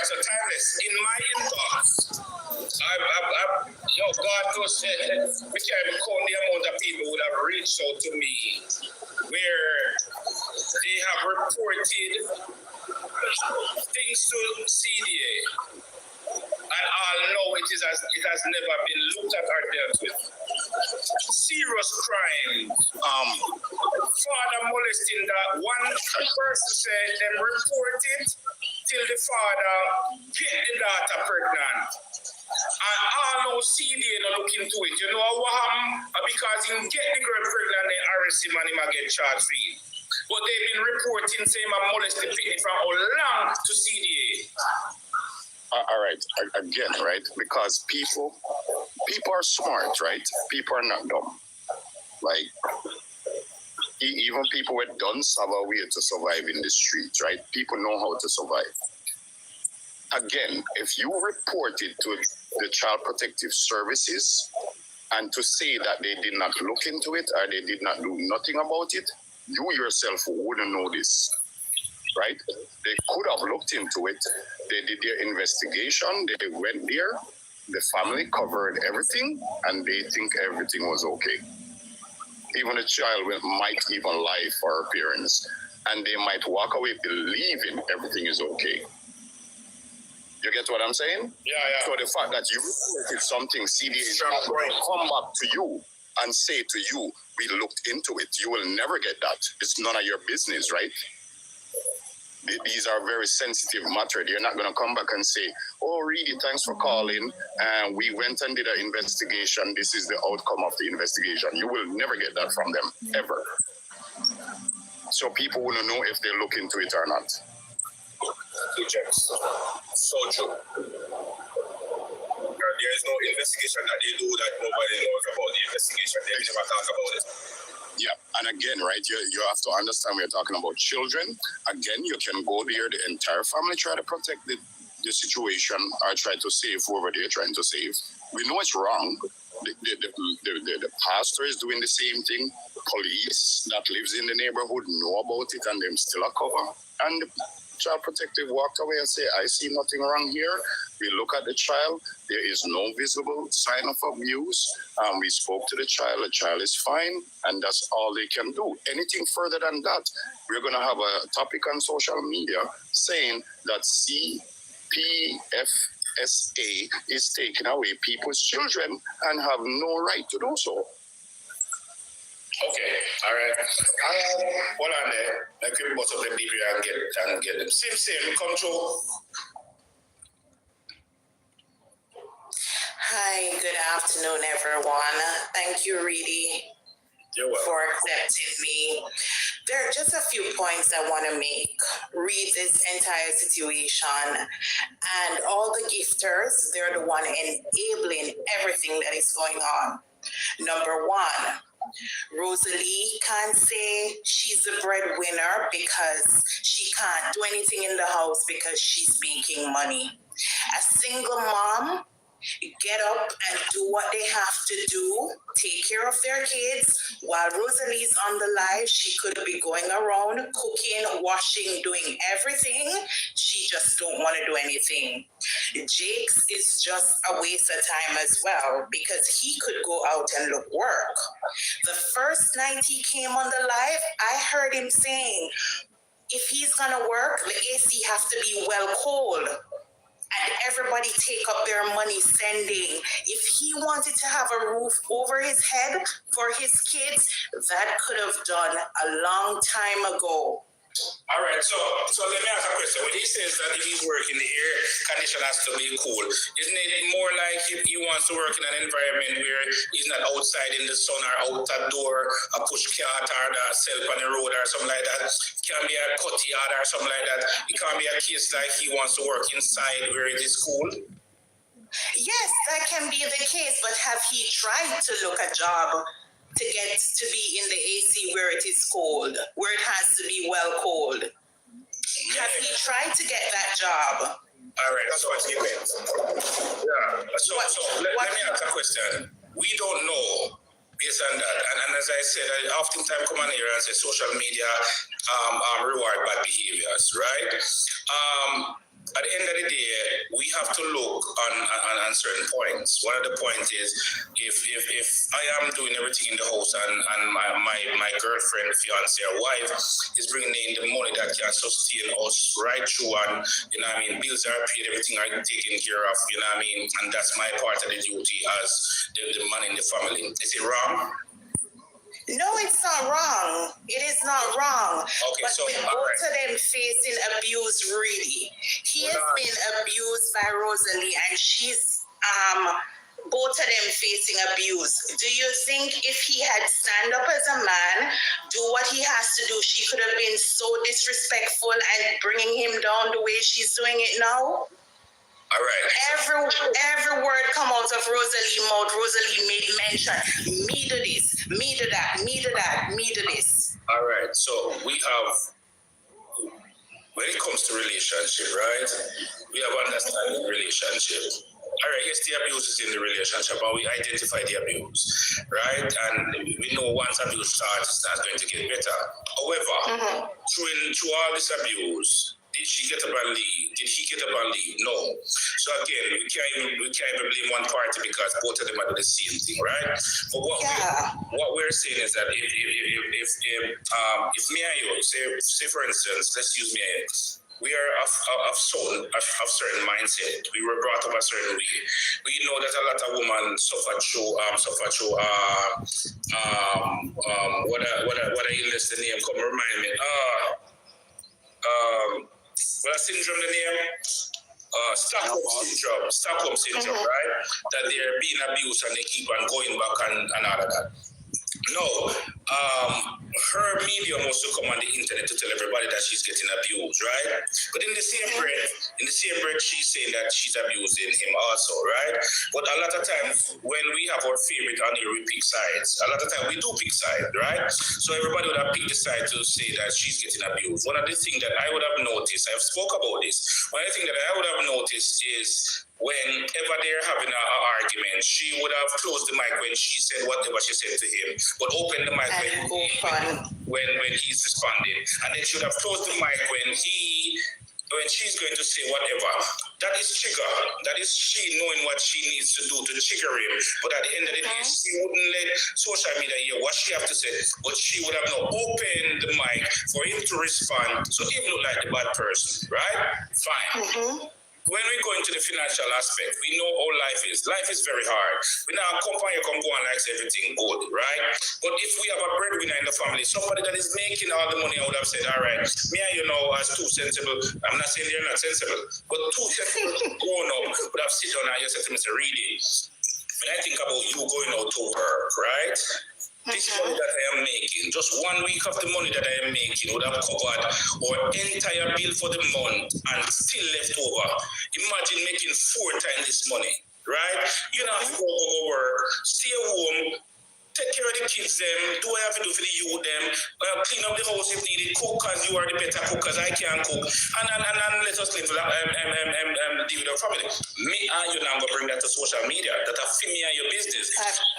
right, so timeless. In my inbox, God knows, we can't even count the amount of people who have reached out to me where they have reported things to CDA. And all know it has never been looked at or dealt with. Serious crime. Father molesting that one person said them report it till the father get the daughter pregnant. And all know CDA not look into it. You know what happened? Because he get the girl pregnant, they arrest him and him get charged for it. But they've been reporting saying I molested the from how long to CDA. All right, again, right? Because people are smart, right? People are not dumb. Like, even people with guns have a way to survive in the streets, right? People know how to survive. Again, if you report it to the Child Protective Services and to say that they did not look into it or they did not do nothing about it, you yourself wouldn't know this. Right? They could have looked into it. They did their investigation. They went there. The family covered everything, and they think everything was okay. Even the child might even lie for her parents, and they might walk away believing everything is okay. You get what I'm saying? Yeah. So the fact that you reported something, CDA is not going to come back to you and say to you, we looked into it. You will never get that. It's none of your business, right? These are very sensitive matter. They're not going to come back and say, oh, Reedy, thanks for calling. And we went and did an investigation. This is the outcome of the investigation. You will never get that from them, ever. So people will know if they look into it or not. Two checks. So true. There is no investigation that they do that nobody knows about the investigation. They never talk about it. Yeah, and again, right, you have to understand we're talking about children. Again, you can go there, the entire family try to protect the situation or try to save whoever they're trying to save. We know it's wrong. The pastor is doing the same thing. Police that lives in the neighborhood know about it and them still are cover. And the Child Protective walked away and say, I see nothing wrong here. We look at the child. There is no visible sign of abuse. We spoke to the child is fine, and that's all they can do. Anything further than that, we're going to have a topic on social media saying that CPFSA is taking away people's children and have no right to do so. Okay, all right. Hold on there. Let me put up the DP and get them. Same, come through. Hi, good afternoon, everyone. Thank you, Reedy, for accepting me. There are just a few points I want to make. Read this entire situation, and all the gifters, they're the one enabling everything that is going on. Number one, Rosalie can't say she's the breadwinner because she can't do anything in the house because she's making money. A single mom get up and do what they have to do, take care of their kids. While Rosalie's on the live, she could be going around cooking, washing, doing everything. She just don't want to do anything. Jake's is just a waste of time as well because he could go out and look work. The first night he came on the live, I heard him saying, if he's gonna work, the AC has to be well cold. And everybody take up their money sending. If he wanted to have a roof over his head for his kids, that could have done a long time ago. All right, so let me ask a question. When he says that if he's working, the air condition has to be cool, isn't it more like if he wants to work in an environment where he's not outside in the sun or out a door, a push cart or a self on the road or something like that? It can be a cut yard or something like that. It can't be a case like he wants to work inside where it is cool. Yes, that can be the case, but have he tried to look a job to get to be in the AC where it is cold, where it has to be well cold? Have he tried to get that job? All right, that's what he meant. Yeah. So let me ask a question. We don't know based on that. And as I said, I oftentimes come on here and say social media reward bad behaviors, right? At the end of the day, we have to look on certain points. One of the points is if I am doing everything in the house and my girlfriend, fiance, or wife is bringing in the money that can sustain us right through, and bills are paid, everything are taken care of, and that's my part of the duty as the man in the family. Is it wrong? No, it's not wrong. It is not wrong. Okay, but so with both of them facing abuse, really, he has been abused by Rosalie, and she's both of them facing abuse. Do you think if he had stand up as a man, do what he has to do, she could have been so disrespectful and bringing him down the way she's doing it now? All right. Every word come out of Rosalie's mouth. Rosalie made mention. Me do this, me do that, me do that, me do this. All right. So we have, when it comes to relationship, right? We have understanding relationship. All right, yes, the abuse is in the relationship, but we identify the abuse, right? And we know once abuse starts, it's not going to get better. However, through all this abuse, did she get up and leave? Did he get up and leave? No. So again, we can't even blame one party because both of them are doing the same thing, right? But what we're saying is that if me and you, say for instance, let's use me and you, we are of certain mindset. We were brought up a certain way. We know that a lot of women suffer through what I illness the name? Come remind me. What syndrome the name? Stockholm syndrome, right? That they're being abused and they keep on going back and all of that. No, her media wants to come on the internet to tell everybody that she's getting abused, right? But in the same breath, she's saying that she's abusing him also, right? But a lot of times when we have our favorite on here, we pick sides. A lot of times we do pick sides, right? So everybody would have picked the side to say that she's getting abused. One of the things that I would have noticed, I've spoke about this, one of the things that I would have noticed is whenever they're having an argument, she would have closed the mic when she said whatever she said to him, but opened the mic when he's responding. And then she would have closed the mic when she's going to say whatever. That is trigger. That is she knowing what she needs to do to trigger him. But at the end of the day, she wouldn't let social media hear what she have to say. But she would have now opened the mic for him to respond. So he look like the bad person, right? Fine. When we go into the financial aspect, we know how life is. Life is very hard. We now company come go and likes everything good, right? But if we have a breadwinner in the family, somebody that is making all the money, I would have said, all right, me and you know as two sensible, I'm not saying they're not sensible, but two sensible grown up would have sit down and you said to Mr. Reedy, when I think about you going out to work, right? This money that I am making, just 1 week of the money that I am making would have covered our entire bill for the month and still left over. Imagine making 4 times this money, right? You don't have to go work, stay home, take care of the kids them, do what I have to do for the youth them, clean up the house if needed, cook because you are the better cook because I can't cook, and let us live deal with our family. Me and you now go bring that to social media, that are me and your business.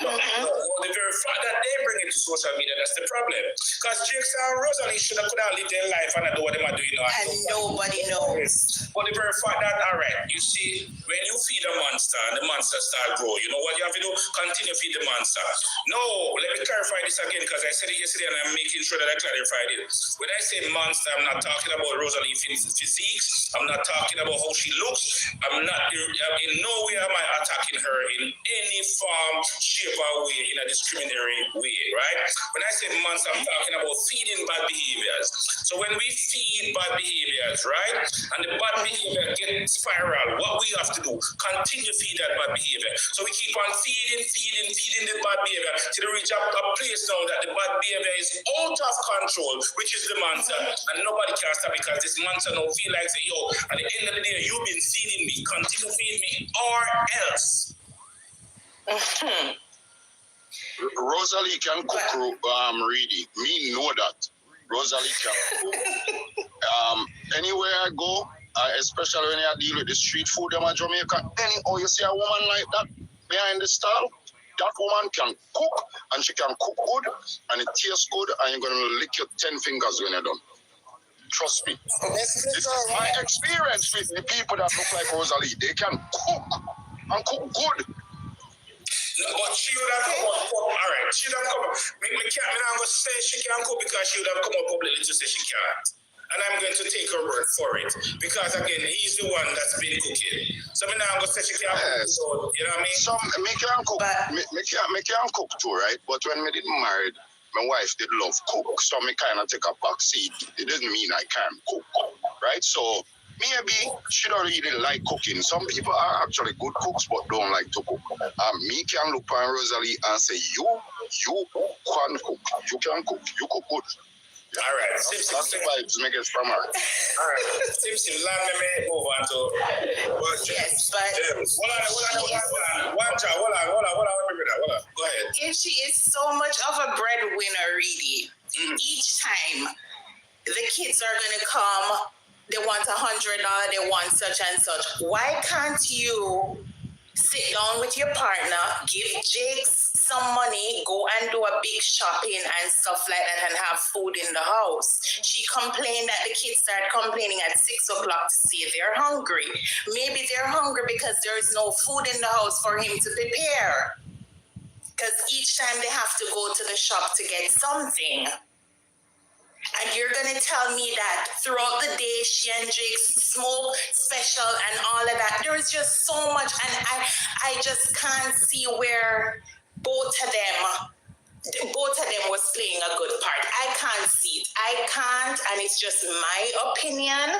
No, the very fact that they bring it to social media, that's the problem. Because Jake and Rosalie could have lived their life and do what they are doing now. And nobody knows. But the very fact that, all right, you see, when you feed a monster and the monster start grow, you know what you have to do? Continue feed the monster. No, let me clarify this again because I said it yesterday and I'm making sure that I clarified it. When I say monster, I'm not talking about Rosalie physique. I'm not talking about how she looks. I'm not, in no way am I attacking her in any form, shape, or way, in a discriminatory way, right? When I say monster, I'm talking about feeding bad behaviors. So when we feed bad behaviors, right, and the bad behavior gets spiral, what we have to do, continue feed that bad behavior. So we keep on feeding the bad behavior till we reach a place now that the bad behavior is out of control, which is the monster, and nobody can stop because this monster now feel like say, yo, at the end of the day, you've been feeding me, continue feeding me, or else. Rosalie can cook, Reedy. Me know that. Rosalie can cook. Anywhere I go, especially when I deal with the street food in Jamaica, anyhow you see a woman like that behind the stall, that woman can cook, and she can cook good, and it tastes good, and you're going to lick your 10 fingers when you're done. Trust me. This is my experience with the people that look like Rosalie. They can cook and cook good. But she would have come up, all right, she would have come up. Me can't, I'm going to say she can't cook because she would have come up publicly to say she can't. And I'm going to take her word for it. Because again, he's the one that's been cooking. So I'm going to say she can't cook. So, you know what I mean? Some, me can cook. Me can cook too, right? But when me didn't marry, my wife did love cook. So me kind of take a back seat. It doesn't mean I can't cook, right? So maybe she don't really like cooking. Some people are actually good cooks but don't like to cook. Me can look at Rosalie and say, you can cook. You can cook. You cook good. All right. That's the vibes me get from her. All right. Sim, let me move on to... Yes, but... Hold on. Go ahead. If she is so much of a breadwinner, really, each time the kids are going to come, they want $100, they want such and such. Why can't you sit down with your partner, give Jake some money, go and do a big shopping and stuff like that and have food in the house? She complained that the kids start complaining at 6 o'clock to say they're hungry. Maybe they're hungry because there's no food in the house for him to prepare. Because each time they have to go to the shop to get something. And you're going to tell me that throughout the day, she and Jake smoke special and all of that. There is just so much. And I just can't see where both of them was playing a good part. I can't see it. I can't. And it's just my opinion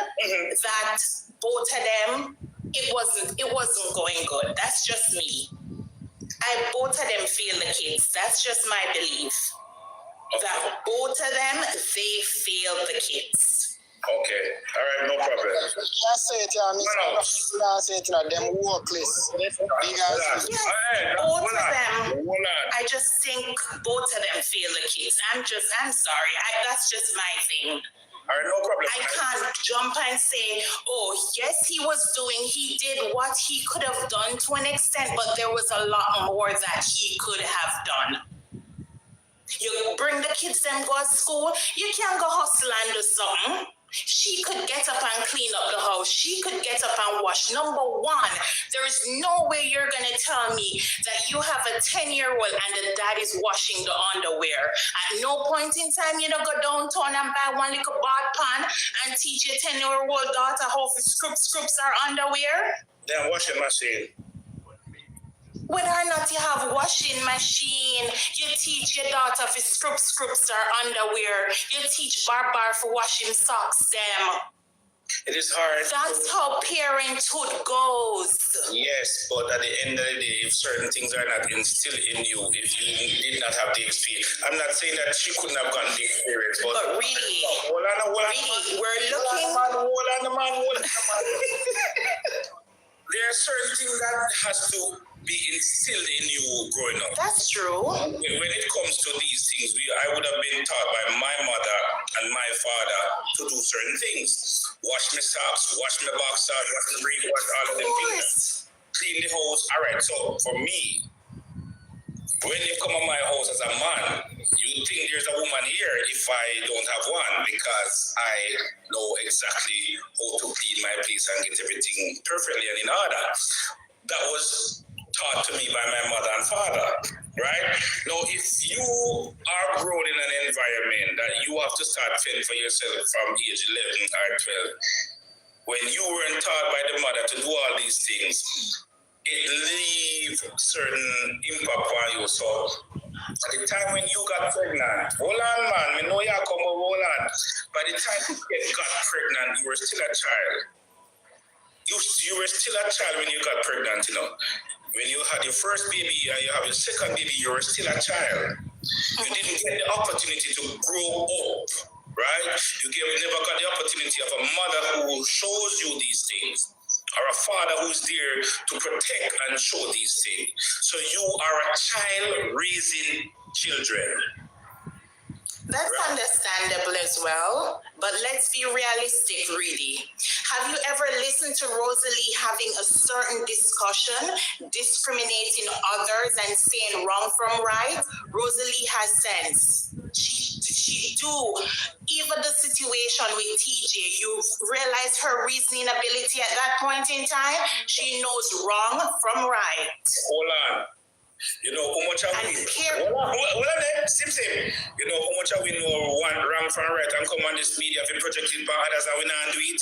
that both of them, it wasn't going good. That's just me. Both of them failed the kids. That's just my belief. That both of them, they failed the kids. Okay. All right, no problem. I say it, I say it, them workless. Yes, both of them. I just think both of them failed the kids. I'm sorry. That's just my thing. All right, no problem. I can't jump and say, oh, yes, he did what he could have done to an extent, but there was a lot more that he could have done. You bring the kids them go to school, you can't go hustle and do something. She could get up and clean up the house. She could get up and wash. Number one, there is no way you're going to tell me that you have a 10-year-old and the dad is washing the underwear. At no point in time, you don't go downtown and buy one little bath pan and teach your 10-year-old daughter how to scrubs her underwear. Then washing machine. Whether or not you have washing machine, you teach your daughter to scrubs her underwear. You teach Barbar for washing socks them. It is hard. That's how parenthood goes. Yes, but at the end of the day, if certain things are not instilled in you, if you did not have the experience, I'm not saying that she couldn't have gotten the experience, but really, hold on. we're looking. Hold on. There are certain things that has to be instilled in you growing up. That's true. When it comes to these things, I would have been taught by my mother and my father to do certain things. Wash my socks, wash my boxers, wash my brief, wash all of them things. Clean the house. All right, so for me, when you come to my house as a man, you think there's a woman here if I don't have one, because I know exactly how to clean my place and get everything perfectly and in order. That was taught to me by my mother and father, right? Now, if you are grown in an environment that you have to start fending for yourself from age 11 or 12, when you weren't taught by the mother to do all these things, it leaves certain impact on you. So, at the time when you got pregnant, hold on, man, we know you come over, hold on. By the time you got pregnant, you were still a child. You were still a child when you got pregnant, you know. When you had your first baby and you have your second baby, you were still a child. You didn't get the opportunity to grow up, right? You never got the opportunity of a mother who shows you these things, or a father who's there to protect and show these things. So you are a child raising children. That's understandable as well, but let's be realistic, really. Have you ever listened to Rosalie having a certain discussion, discriminating others and saying wrong from right? Rosalie has sense. she do? Even the situation with TJ, you realize her reasoning ability at that point in time. She knows wrong from right. Hold on. You know how much we same. You know how much we know one wrong from right and come on this media if project it by others and we not do it.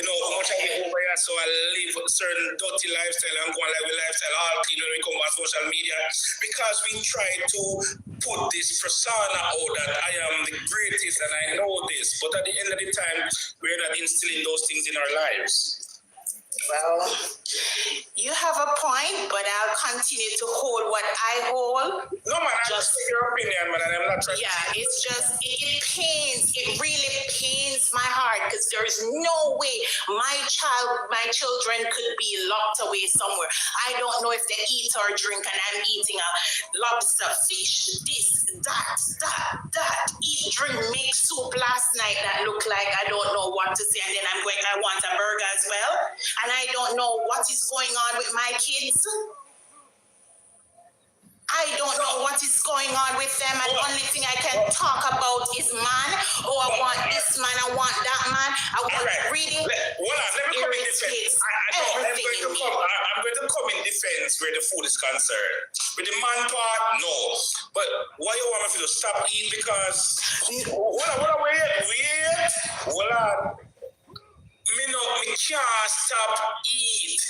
You know how much we over here so I live a certain dirty lifestyle and go on live a lifestyle all clean when we come on social media because we try to put this persona out that I am the greatest and I know this, but at the end of the time we're not instilling those things in our lives. Well, you have a point, but I'll continue to hold what I hold. No, man, I just your opinion, man, and I'm not trying to... Yeah, it's just, it really pains my heart because there's no way my children could be locked away somewhere. I don't know if they eat or drink and I'm eating a lobster, fish, this, that. Eat, drink, make soup last night that looked like I don't know what to say, and then I'm going, I want a burger as well. And I don't know what is going on with my kids. I don't know what is going on with them, and the only thing I can talk about is man. Oh, I want this man, I want that man, I want reading. Let me come in defense. I'm going to come in defense where the food is concerned. With the man part, no. But why you want me to stop eating? Because wait. Me can't stop eat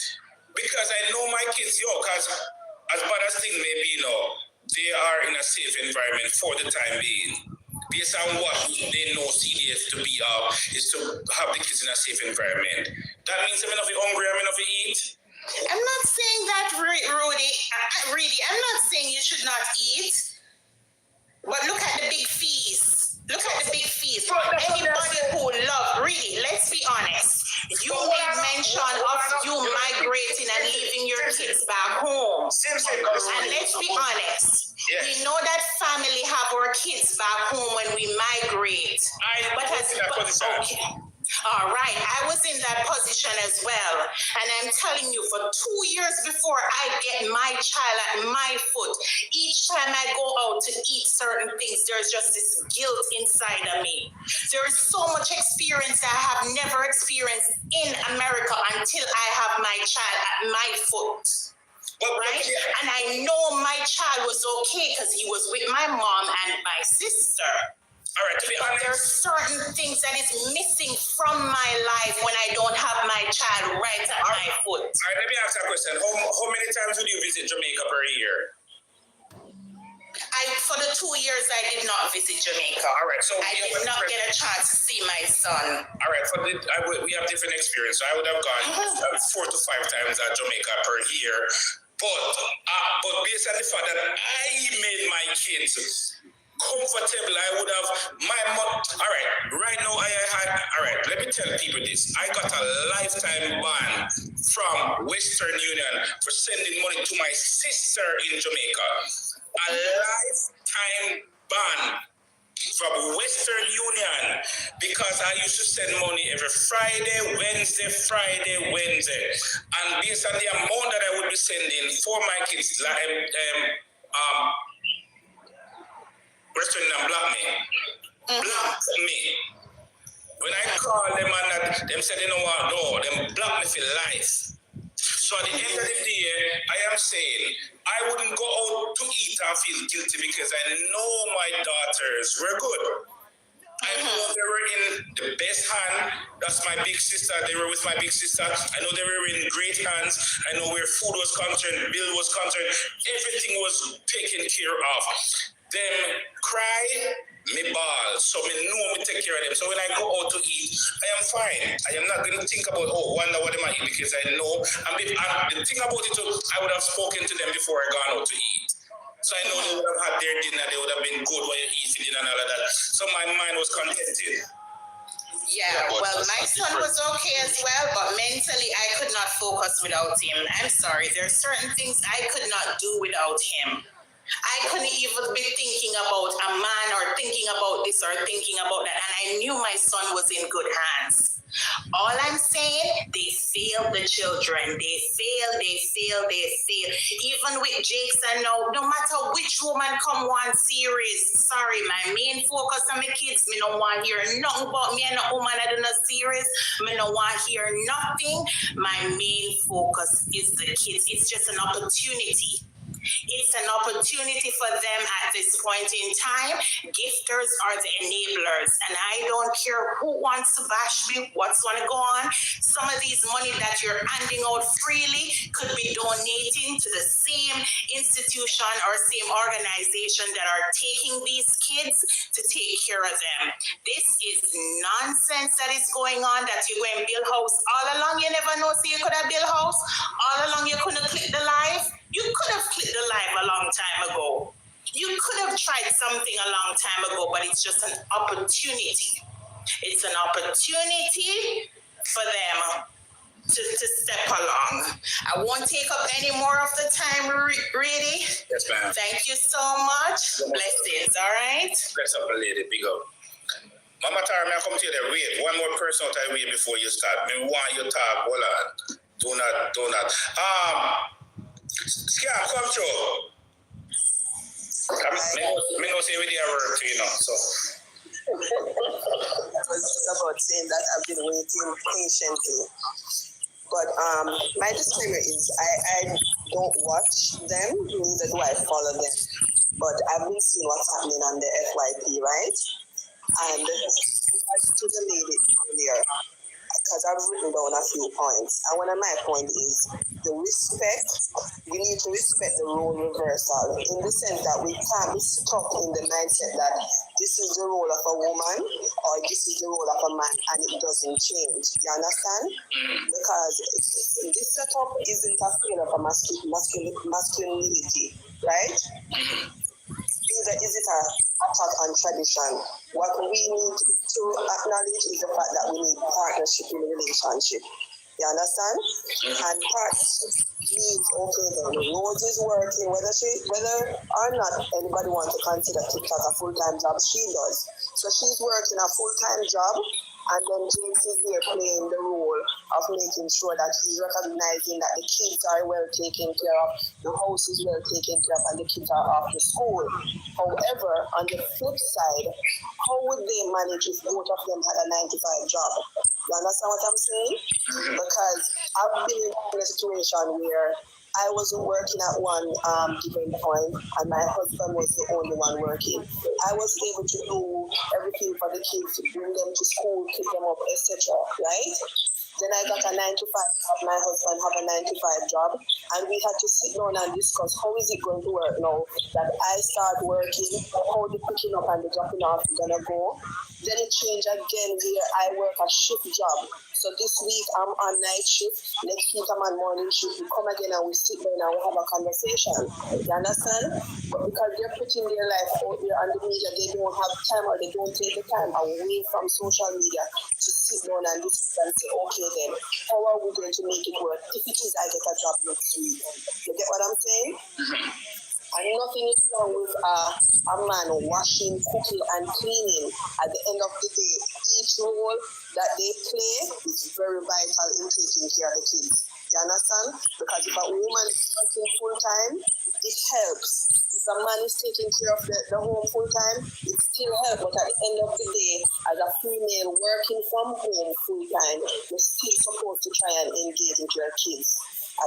because I know my kids, because as bad as things may be, they are in a safe environment for the time being. Based on what they know CDS to be is to have the kids in a safe environment. That means I'm enough hungry, I'm enough to eat. I'm not saying that, Rudy. I'm not saying you should not eat. But look at the big feast. Anybody who let's be honest. You made mention of you migrating and leaving your kids back home. And let's be honest. Yes. We know that family have our kids back home when we migrate. All right, I was in that position as well. And I'm telling you, for 2 years before I get my child at my foot, each time I go out to eat certain things, there's just this guilt inside of me. There is so much experience that I have never experienced in America until I have my child at my foot. Right? And I know my child was okay because he was with my mom and my sister. All right, to be honest, there are certain things that is missing from my life when I don't have my child right at my foot. All right, let me ask a question. How many times would you visit Jamaica per year? For the 2 years, I did not visit Jamaica. All right, so I did not get a chance to see my son. All right, we have different experience. So I would have gone 4 to 5 times at Jamaica per year. But based on the fact that I made my kids comfortable, I would have my mom. All right now all right, let me tell people this. I got a lifetime ban from Western Union for sending money to my sister in Jamaica. A lifetime ban from Western Union because I used to send money every Friday, Wednesday. And based on the amount that I would be sending for my kids, Western Union block me. When I call them and them said, them block me for life. So at the end of the day, I am saying I wouldn't go out to eat and feel guilty because I know my daughters were good. I know they were in the best hand. That's my big sister. They were with my big sister. I know they were in great hands. I know where food was concerned, bill was concerned. Everything was taken care of. Them cry, me ball. So me know me take care of them. So when I go out to eat, I am fine. I am not going to think about, wonder what they might eat because I know. And the thing about it, I would have spoken to them before I gone out to eat. So I know they would have had their dinner. They would have been good while you're eating and all of that. So my mind was contented. Yeah, well, my son was okay as well, but mentally I could not focus without him. I'm sorry. There are certain things I could not do without him. I couldn't even be thinking about a man or thinking about this or thinking about that. And I knew my son was in good hands. All I'm saying, they failed the children. They fail. Even with Jakes and no matter which woman come one series, sorry, my main focus on my kids, me don't want to hear nothing about me and a woman that do a series. Me don't want to hear nothing. My main focus is the kids. It's just an opportunity. It's an opportunity for them at this point in time. Gifters are the enablers, and I don't care who wants to bash me, what's going to go on. Some of these money that you're handing out freely could be donating to the same institution or same organization that are taking these kids to take care of them. This is nonsense that is going on, that you're going to build house all along. You never know, so you could have built house all along. You couldn't click the live. You could have clicked the live a long time ago. You could have tried something a long time ago, but it's just an opportunity. It's an opportunity for them to step along. I won't take up any more of the time, really. Yes, ma'am. Thank you so much. Blessings, all right? Bless up a lady, big up. Mama Tara, may I come to you there? Wait, one more person out of the way before you start. Me want you to talk. Hold on. Do not. Scam, come through. Me know say with your work, you know, so. It was just about saying that I've been waiting patiently. But my disclaimer is I don't watch them, neither do I follow them. But I've been seeing what's happening on the FYP, right? And to the lady earlier, because I've written down a few points. And one of my points is the respect. We need to respect the role reversal in the sense that we can't be stuck in the mindset that this is the role of a woman or this is the role of a man and it doesn't change. You understand? Because this setup isn't a failure of a masculinity, right? Is it an attack on tradition? What we need to acknowledge is the fact that we need partnership in a relationship. You understand? And partnership means, okay, then Rose is working, whether or not anybody wants to consider TikTok a full-time job, she does. So she's working a full-time job, and then James is there playing the role of making sure that he's recognizing that the kids are well taken care of, the house is well taken care of, and the kids are off to school. However, on the flip side, how would they manage if both of them had a 9-to-5 job? You understand what I'm saying? Because I've been in a situation where I wasn't working at one given point, and my husband was the only one working. I was able to do everything for the kids, bring them to school, pick them up, etc. Right? Then I got a 9-to-5 job. My husband have a 9-to-5 job, and we had to sit down and discuss how is it going to work now that I start working, how the picking up and the dropping off is gonna go. Then it changed again where I work a shift job. So this week I'm on night shift, next week I'm on morning shift. We come again and we sit down and we have a conversation. You understand? But because they're putting their life out there on the media, they don't have time or they don't take the time away from social media to sit down and discuss and say, okay then, how are we going to make it work? If it is I get a job next week. You get what I'm saying? And nothing is wrong with a man washing, cooking, and cleaning. At the end of the day, each role that they play is very vital in taking care of the kids. You understand? Because if a woman is working full time, it helps. If a man is taking care of the home full time, it still helps. But at the end of the day, as a female working from home full time, you're still supposed to try and engage with your kids.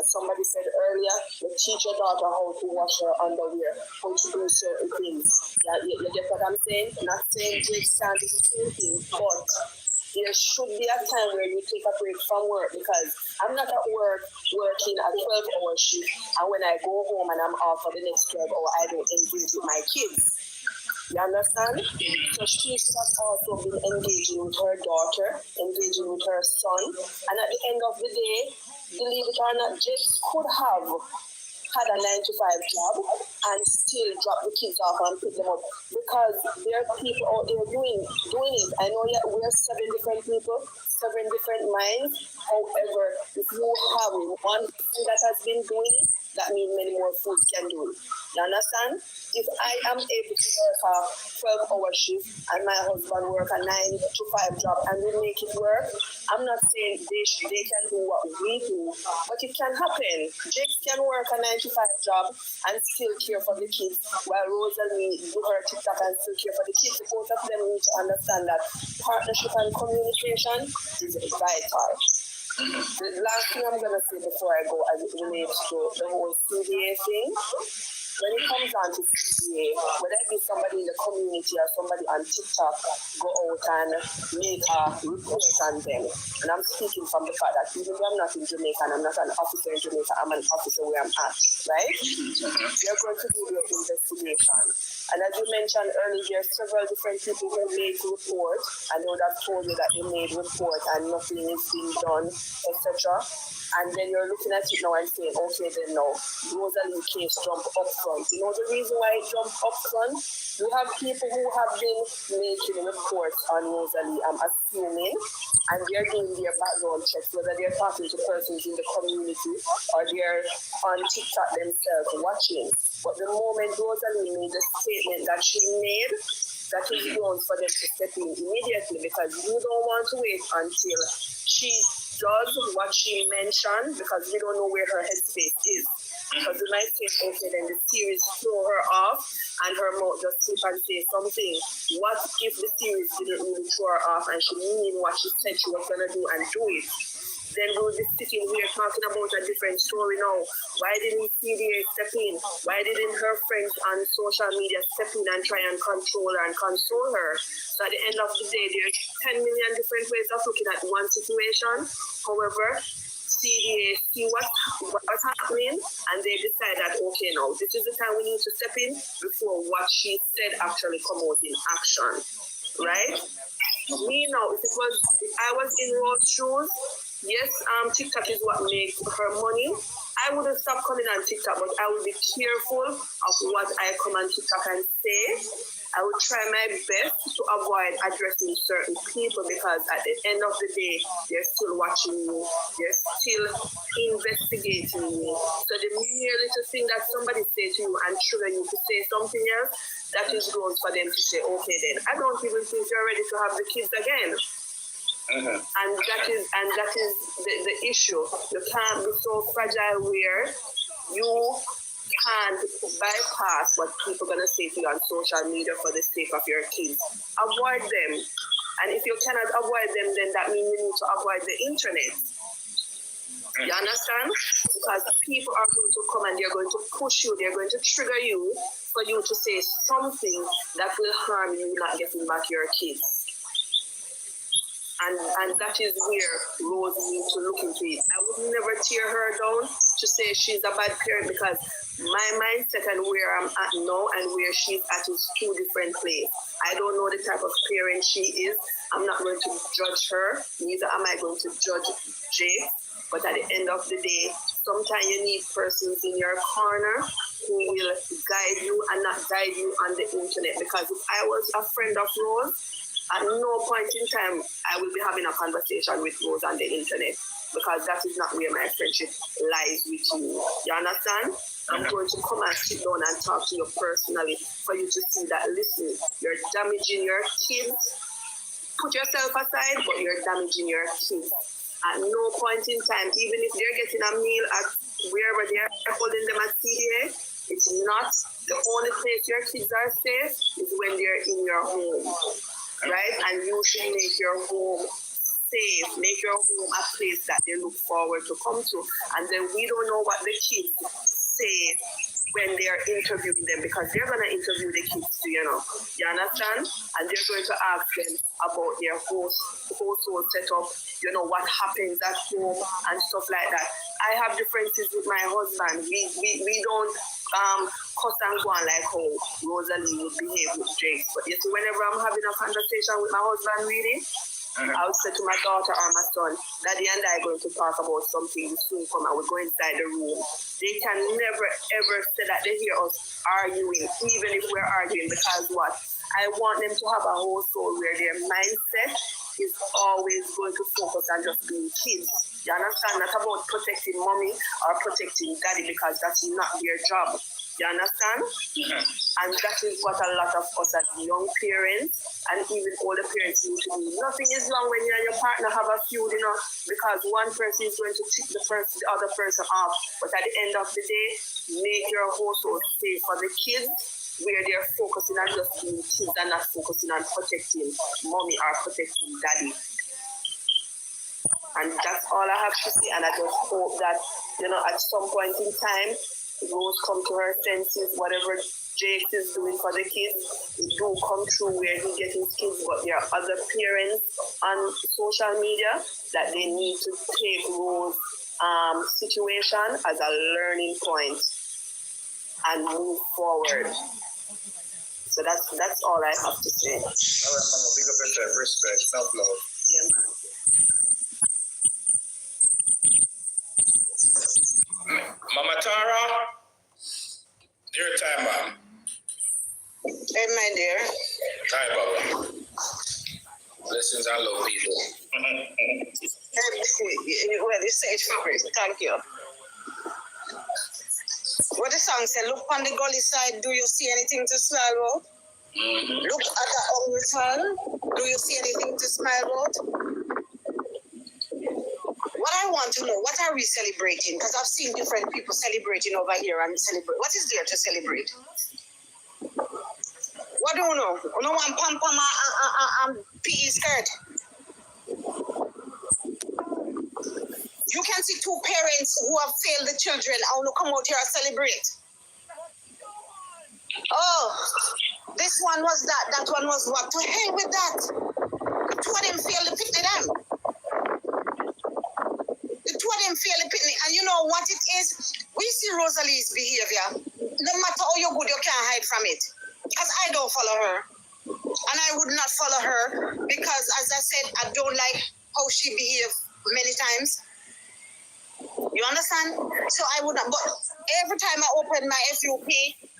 As somebody said earlier, you teach your daughter how to wash her underwear, how to do certain things. You get what I'm saying? Not saying Jake can't do the same thing, but there should be a time where you take a break from work, because I'm not at work working a 12-hour shift, and when I go home and I'm off for the next 12 hours, I don't engage with my kids. You understand? So she should have also been engaging with her daughter, engaging with her son, and at the end of the day, believe it or not, Jake could have had a 9-to-5 job and still drop the kids off and pick them up, because there are people out there doing it. I know we're 7 different people, 7 different minds. However, if you have one person that has been doing it, that means many more food can do it. You understand? If I am able to work a 12-hour shift and my husband work a 9 to 5 job and we make it work, I'm not saying they can do what we do, but it can happen. Jake can work a 9 to 5 job and still care for the kids, while Rosalie do her TikTok and still care for the kids. Both of them need to understand that partnership and communication is vital. The last thing I'm going to say before I go as it relates to the whole CDA thing, when it comes down to CDA, whether it be somebody in the community or somebody on TikTok go out and make a report on them, and I'm speaking from the fact that even though I'm not in Jamaica and I'm not an officer in Jamaica, I'm an officer where I'm at, right? They're going to do their investigation. And as you mentioned earlier, there are several different people who make reports, and they would have told you that they made report and nothing is being done, etc. And then you're looking at it now and saying, okay, then no, Rosalie case jump up front. You know the reason why it jumped up front? You have people who have been making reports on Rosalie, I'm assuming, and they're doing their background checks, whether they're talking to persons in the community or they're on TikTok themselves watching. But the moment Rosalie made the statement that she made, that is grounds for them to step in immediately, because you don't want to wait until she does what she mentioned, because we don't know where her headspace is. Because we might say, okay, then the series throw her off and her mouth just slip and say something. What if the series didn't really throw her off and she mean what she said she was going to do and do it? Then we'll be sitting here talking about a different story now. Why didn't CDA step in? Why didn't her friends on social media step in and try and control her and console her? So at the end of the day, there's 10 million different ways of looking at one situation. However, CDA see what's happening and they decide that, okay, now this is the time we need to step in before what she said actually come out in action. Right? Me now, if I was in Rose's shoes, yes, TikTok is what makes her money. I wouldn't stop coming on TikTok, but I would be careful of what I come on TikTok and say. I would try my best to avoid addressing certain people, because at the end of the day, they're still watching me. They're still investigating me. So the mere little thing that somebody says to you and trigger you to say something else, that is grounds for them to say, okay, then I don't even think you're ready to have the kids again. And that is the issue. You can't be so fragile where you can't bypass what people are going to say to you on social media for the sake of your kids. Avoid them. And if you cannot avoid them, then that means you need to avoid the internet. You understand? Because people are going to come and they're going to push you, they're going to trigger you for you to say something that will harm you not getting back your kids. And that is where Rose needs to look into it. I would never tear her down to say she's a bad parent, because my mindset and where I'm at now and where she's at is two different places. I don't know the type of parent she is. I'm not going to judge her. Neither am I going to judge Jay. But at the end of the day, sometimes you need persons in your corner who will guide you and not guide you on the internet. Because if I was a friend of Rose, at no point in time I will be having a conversation with Rose on the internet, because that is not where my friendship lies with you. You understand? I'm going to come and sit down and talk to you personally for you to see that, listen, you're damaging your kids. Put yourself aside, but you're damaging your kids. At no point in time, even if they're getting a meal at wherever they're holding them at CDA, it's not the only place your kids are safe is when they're in your home. Right? And you should make your home safe, make your home a place that they look forward to come to. And then we don't know what the kids say when they're interviewing them, because they're going to interview the kids too, you know. You understand? And they're going to ask them about their household setup, you know, what happens at home and stuff like that. I have differences with my husband. We don't cuss and go on like how Rosalie would behave with Jake. But you see, whenever I'm having a conversation with my husband, really, I would say to my daughter or my son, Daddy and I are going to talk about something soon come and we'll go inside the room. They can never ever say that they hear us arguing, even if we're arguing, because what? I want them to have a household where their mindset is always going to focus on just being kids. You understand? Not about protecting mommy or protecting daddy because that's not their job. You understand? And that is what a lot of us as young parents and even older parents need to do. Nothing is wrong when you and your partner have a feud, because one person is going to tick the other person off. But at the end of the day, make your household safe for the kids, where they're focusing on just being kids and not focusing on protecting mommy or protecting daddy. And that's all I have to say. And I just hope that, at some point in time, Rose come to her senses, whatever Jake is doing for the kids, it do come true where he gets his kids, but there are other parents on social media that they need to take Rose's situation as a learning point and move forward. So that's all I have to say. All right, Mama, big up yourself, respect, self-love. Yeah. Mama Tara, your time, ma'am. Hey, my dear. Hi, Baba. Blessings and love, people. Well, you say it first. Thank you. What the song say? Look on the gully side. Do you see anything to smile about? Look at the hungry son. Do you see anything to smile about? What I want to know, what are we celebrating? Because I've seen different people celebrating over here and celebrate. What is there to celebrate? What do you know? You know one pom pom and PE skirt. You can see two parents who have failed the children and want to come out here and celebrate. Oh, this one was that one was what? To hell with that. The two of them failed the picnic them. The two of them failed the picnic. And you know what it is? We see Rosalie's behavior. No matter how you're good, you can't hide from it. Because I don't follow her. And I would not follow her because, as I said, I don't like how she behaves many times. You understand? So I would not. But every time I open my FUP,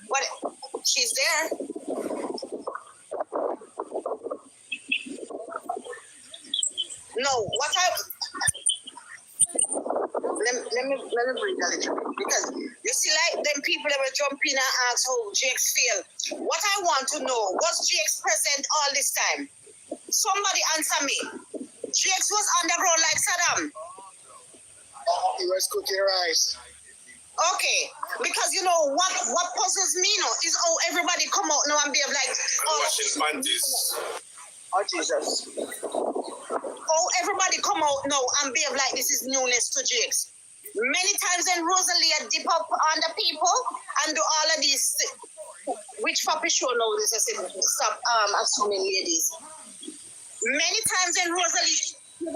but she's there. No, what I... Let me bring that in. Because you see, like them people that were jumping and ask how Jakes feel. What I want to know, was Jakes present all this time? Somebody answer me. Jakes was underground like Saddam. He was cooking rice. Okay, because you know what puzzles me now is how everybody come out now and be like, Washing panties. Oh Jesus. Oh, everybody come out now and be like, this is newness to Jakes. Many times when Rosalie dip up on the people and do all of these, which puppy show now this? I said, stop assuming ladies. Many times when Rosalie, you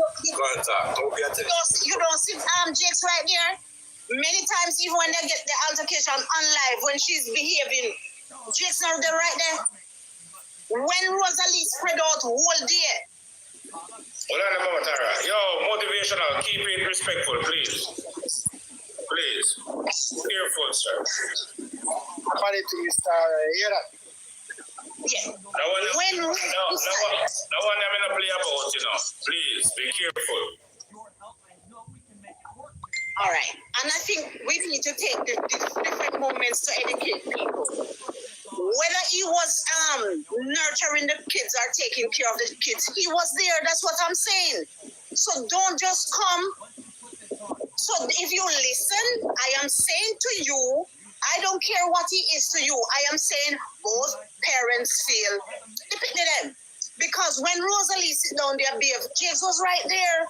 don't see Jakes right there. Many times even when they get the altercation on live, when she's behaving, Jakes not there right there. When Rosalie spread out whole day. Hold on, Mama Tara. Yo, motivational. Keep it respectful, please. Please. Careful, sir. Funny to Mr. Hear that? Yeah. No one I'm going to play about, Please, be careful. All right. And I think we need to take the different moments to educate people. Whether he was nurturing the kids or taking care of the kids, he was there. That's what I'm saying. So don't just come. So if you listen, I am saying to you, I don't care what he is to you. I am saying both parents feel depicted them. Because when Rosalie sit down there, Jakes was right there.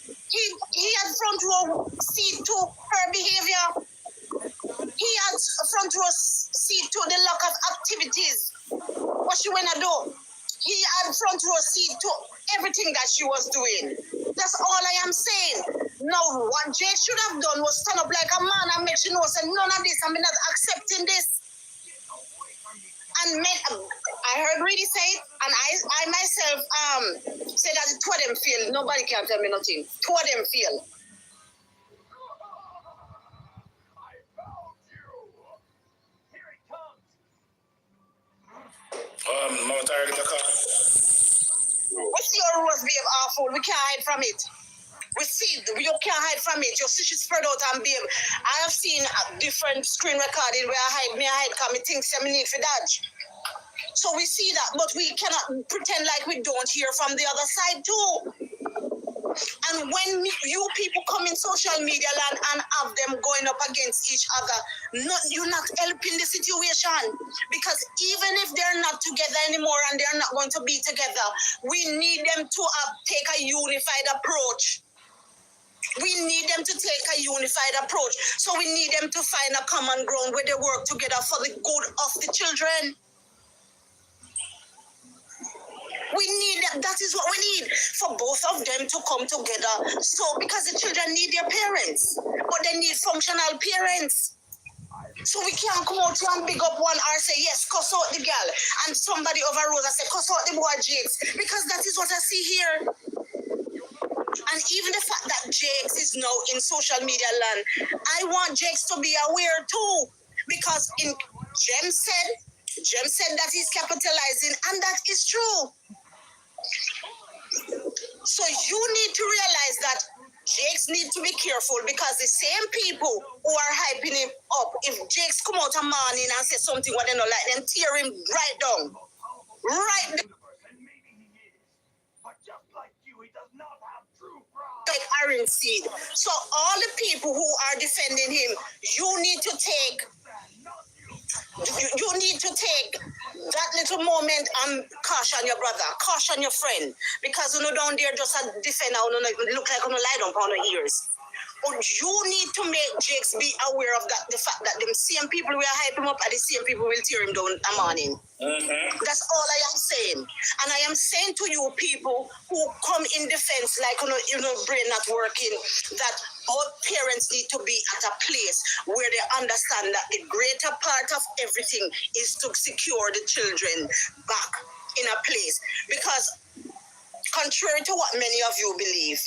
He had front row seat to her behavior. He had front row seat to the lack of activities. What she wanna do? He had front row seat to everything that she was doing. That's all I am saying. Now, what Jay should have done was stand up like a man and make sure know say none of this, I'm not accepting this. And I heard Reedy say it, and I myself said that the two of them feel. Nobody can tell me nothing. Two of them feel. Mama Tara, get the car. What's your rules, babe? Awful. We can't hide from it. We see, you can't hide from it. You see she spread out and babe. I have seen a different screen recording where I hide because I think I need for dodge. So we see that, but we cannot pretend like we don't hear from the other side too. And when you people come in social media land and have them going up against each other, you're not helping the situation. Because even if they're not together anymore and they're not going to be together, we need them to take a unified approach. We need them to take a unified approach. So we need them to find a common ground where they work together for the good of the children. We need that is what we need for both of them to come together. So because the children need their parents, but they need functional parents. So we can't come out here and big up one or say, yes, cuss out the girl. And somebody over Rosa say, cuss out the boy Jakes. Because that is what I see here. And even the fact that Jakes is now in social media land, I want Jakes to be aware too. Because Jem said that he's capitalizing, and that is true. So you need to realize that Jakes need to be careful, because the same people who are hyping him up, if Jakes come out a morning and say something what they don't like, them tear him right down. Right down. Like iron seed. So all the people who are defending him, you need to take that little moment and caution your brother, caution your friend, because you know down there just a defender, you look like you lie down on the ears. But you need to make Jakes be aware of that, the fact that them same people will hype him up and the same people will tear him down a morning. Mm-hmm. That's all I am saying. And I am saying to you people who come in defense like brain not working, that both parents need to be at a place where they understand that the greater part of everything is to secure the children back in a place. Because contrary to what many of you believe,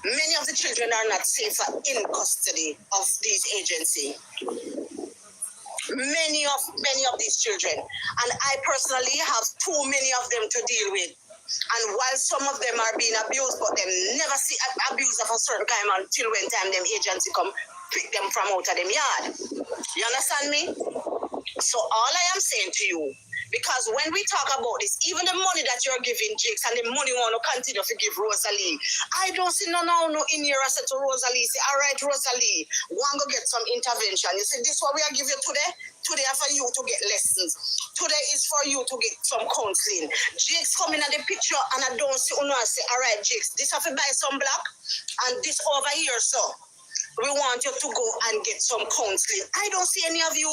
many of the children are not safe in custody of these agencies. Many of these children. And I personally have too many of them to deal with. And while some of them are being abused, but they never see abuse of a certain kind until when time them agency come pick them from out of them yard. You understand me? So all I am saying to you, because when we talk about this, even the money that you're giving Jakes and the money you want to continue to give Rosalie, I don't see no in here. I said to Rosalie, say, all right, Rosalie, want to get some intervention. You say, this is what we are giving you today? Today is for you to get lessons. Today is for you to get some counseling. Jakes come in at the picture and I don't see I say, all right, Jakes, this have to buy some black and this over here, so we want you to go and get some counseling. I don't see any of you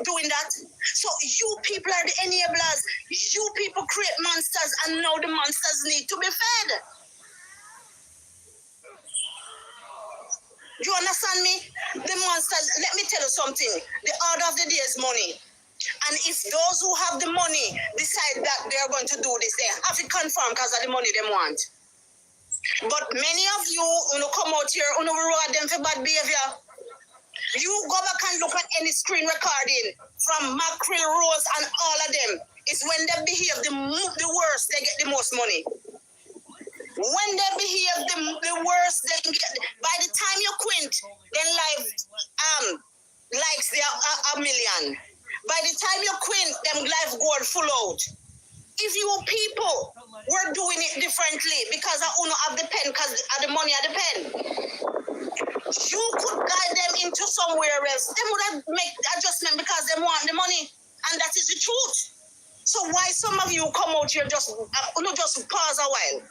doing that. So you people are the enablers. You people create monsters, and now the monsters need to be fed. You understand me? The monsters, let me tell you something. The order of the day is money. And if those who have the money decide that they are going to do this, they have to confirm because of the money they want. But many of you come out here, reward them for bad behavior. You go back and look at any screen recording from Mackerel, Rose, and all of them. It's when they behave the worst, they get the most money. When they behave the worst, they get. By the time you quit, then likes they are 1 million. By the time you quit, them life goal full out. If you people were doing it differently because I don't have the pen, because of the money at the pen, you could guide them into somewhere else. They would have make adjustment because they want the money, and that is the truth. So why some of you come out here just pause a while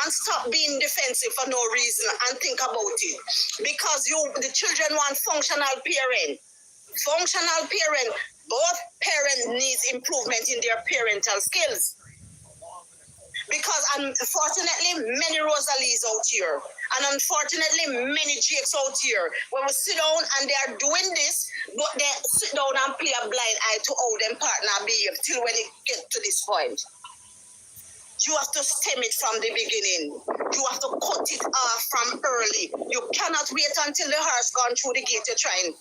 and stop being defensive for no reason and think about it? Because the children want functional parent. Functional parent. Both parents need improvement in their parental skills. Because unfortunately, many Rosalies out here, and unfortunately, many Jakes out here, when we sit down and they are doing this, but they sit down and play a blind eye to how them partner behave till when it gets to this point. You have to stem it from the beginning. You have to cut it off from early. You cannot wait until the horse gone through the gate. You're trying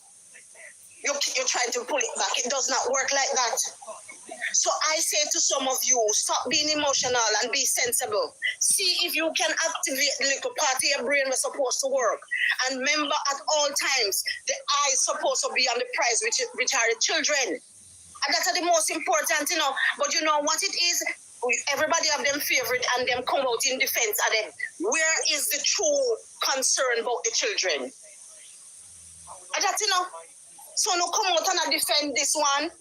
to pull it back. It does not work like that. So I say to some of you, stop being emotional and be sensible. See if you can activate the little part of your brain was supposed to work. And remember at all times, the eyes supposed to be on the prize, which are the children. And that's the most important, But you know what it is? Everybody have them favorite and them come out in defense of them. Where is the true concern about the children? And that's, So no come out and defend this one.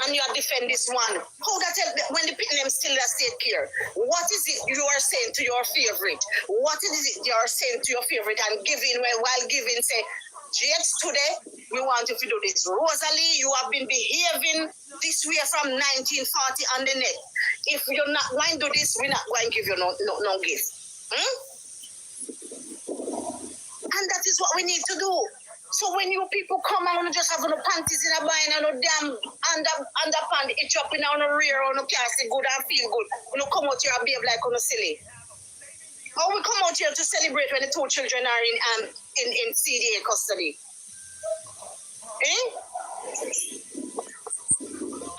And you defend this one. How that when the people still a state care? What is it you are saying to your favorite? What is it you are saying to your favorite and giving while giving say, James, today we want you to do this. Rosalie, you have been behaving this way from 1940 on the net. If you're not going to do this, we're not going to give you no gift. And that is what we need to do. So when you people come and just have no panties in a bind and no damn underpants itch up in a rear or no can't see good and feel good, you know, come out here and behave like no silly. Or we come out here to celebrate when the two children are in CDA custody.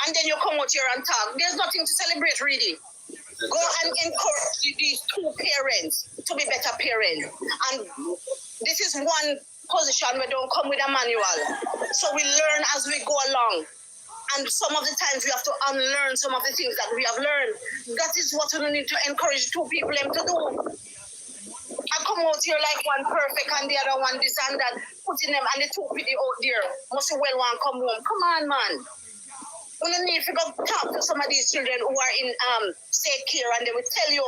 And then you come out here and talk. There's nothing to celebrate, really. Go and encourage these two parents to be better parents. And this is one position we don't come with a manual. So we learn as we go along. And some of the times we have to unlearn some of the things that we have learned. That is what we need to encourage two people to do. I come out here like one perfect and the other one this and that, putting them and the two people out there must well want to come home. Come on, man. We don't need to go talk to some of these children who are in state care and they will tell you.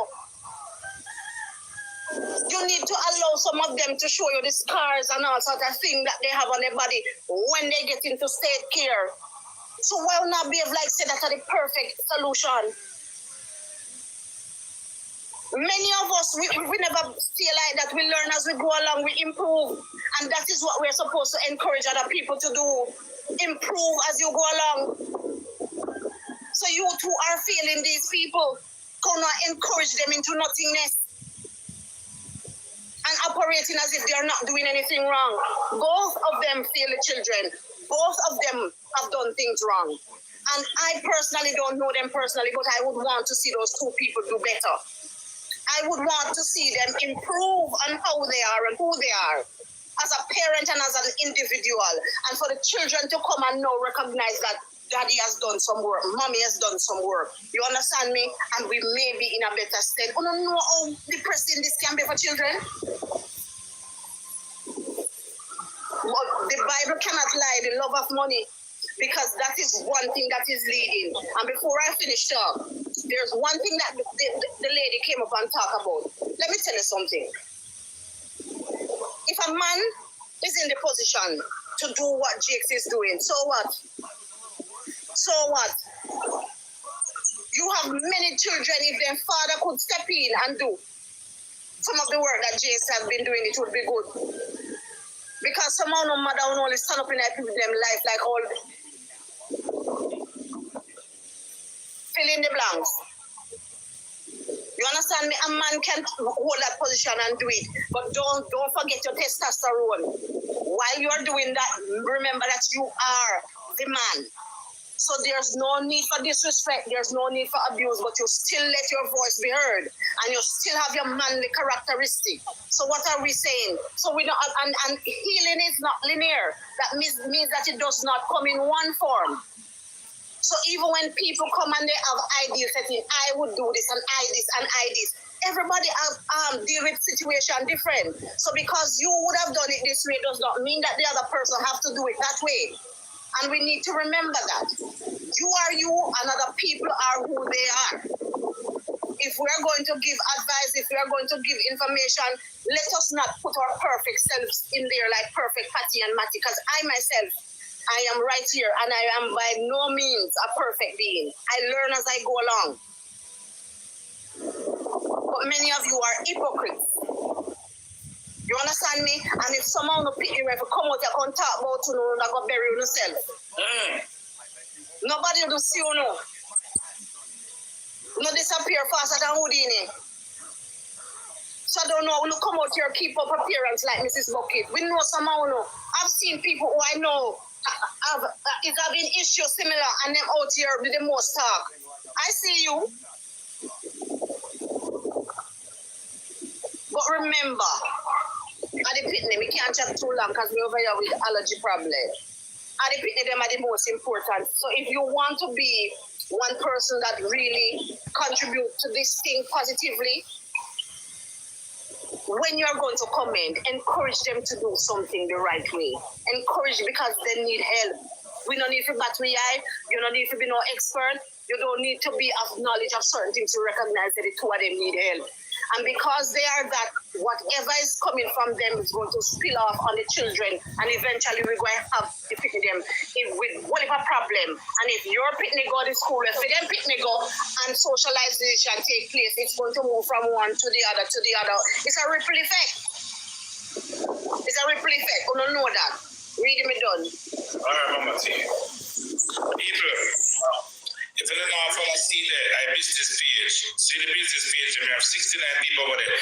You need to allow some of them to show you the scars and all sort of things that they have on their body when they get into state care. So why not behave like say that's the perfect solution? Many of us, we never stay like that. We learn as we go along, we improve. And that is what we're supposed to encourage other people to do. Improve as you go along. So you too are feeling these people. Come on, encourage them into nothingness. And operating as if they are not doing anything wrong. Both of them feel the children. Both of them have done things wrong. And I personally don't know them personally, but I would want to see those two people do better. I would want to see them improve on how they are and who they are as a parent and as an individual. And for the children to come and now recognize that daddy has done some work, mommy has done some work. You understand me? And we may be in a better state. You don't know how depressing this can be for children? But the Bible cannot lie, the love of money. Because that is one thing that is leading. And before I finish talk, there's one thing that the lady came up and talked about. Let me tell you something. If a man is in the position to do what Jakes is doing, so what? So what? You have many children. If their father could step in and do some of the work that Jakes has been doing, it would be good. Because somehow no mother will only stand up in them life like all. Fill in the blanks. You understand me? A man can hold that position and do it. But don't forget your testosterone. While you are doing that, remember that you are the man. So there's no need for disrespect, there's no need for abuse, but you still let your voice be heard and you still have your manly characteristic. So what are we saying? So we don't, and healing is not linear. That means that it does not come in one form. So even when people come and they have ideas setting, I would do this and I this and I this. Everybody deal with situation different. So because you would have done it this way does not mean that the other person have to do it that way. And we need to remember that. You are you and other people are who they are. If we are going to give advice, if we are going to give information, let us not put our perfect selves in there like perfect Patty and Matty. Because I myself, I am right here and I am by no means a perfect being. I learn as I go along. But many of you are hypocrites. You understand me? And if someone will pick you if you come out here and talk about you, you're not going to bury yourself. Nobody will see you now. No disappear faster than Houdini. So I don't know, when you come out here, keep up appearance like Mrs. Bucket. We know somehow now. I've seen people who I know is having issues similar and them out here with the most talk. I see you. But remember, at the picnic, we can't chat too long because we're over here with allergy problem. At the picnic, them are the most important. So if you want to be one person that really contribute to this thing positively, when you're going to comment, encourage them to do something the right way. Encourage because they need help. We don't need to battery eye. You don't need to be no expert. You don't need to be of knowledge of certain things to recognize that the two of them need help. And because they are that, whatever is coming from them is going to spill off on the children, and eventually we're going to have to pick them with whatever problem. And if your picnic go to school, if them picnic go and socialization take place, it's going to move from one to the other to the other. It's a ripple effect. It's a ripple effect. You don't know that. Read me done. All right, Mama T. People, if you don't know how to see that, I business page. See the business page, and we have 69 people over there.